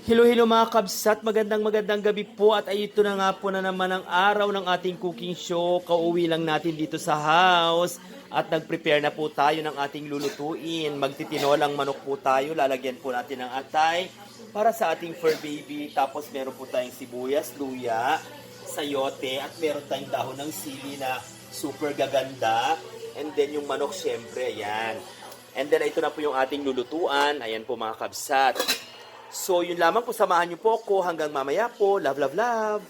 Hello, hello mga kabsat. Magandang gabi po at ay ito na nga po na naman ang araw ng ating cooking show. Kauwi lang natin dito sa house at nag-prepare na po tayo ng ating lulutuin. Magtitinolang manok po tayo. Lalagyan po natin ng atay para sa ating fur baby. Tapos meron po tayong sibuyas, luya, sayote at meron tayong dahon ng sili na super gaganda. And then yung manok syempre, ayan. And then ito na po yung ating lulutuan. Ayan po mga kabsat. So, yun lamang po. Samahan niyo po ako hanggang mamaya po. Love, love, love.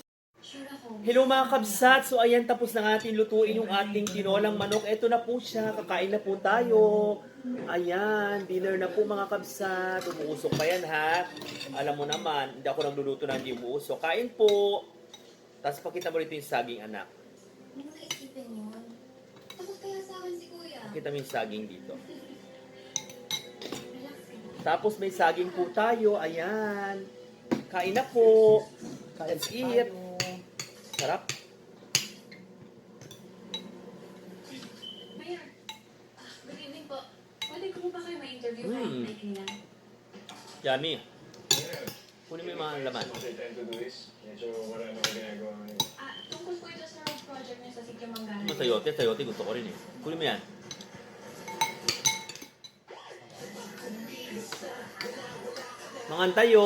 Hello mga kabsat. So, ayan, tapos na ating lutuin yung ating tinolang manok. Ito na po siya. Kakain na po tayo. Ayan, dinner na po mga kabsat. Umuusok pa yan ha. Alam mo naman, hindi ako nagluluto na hindi umuusok. Kain po. Tapos pakita mo rito yung saging anak. Ano mo naisipin yun? Takot kaya sa akin si kuya. Pakita mo yung saging dito. Relax ka na. Tapos may saging po tayo. Ayan. Kain na po. Let's eat. Sarap. Mayor, good evening po. Pwede ko ba kayo ma-interview Hmm. kahit kailan? Yummy. Kunin mo yung mga laman. Okay, time to do this. Medyo wala na ako ginagawa ngayon. Tungkol po ito sa road project niyo sa Sikya Manggahan. Sayote gusto ko rin eh. Kunin mo yan. Mangan tayo.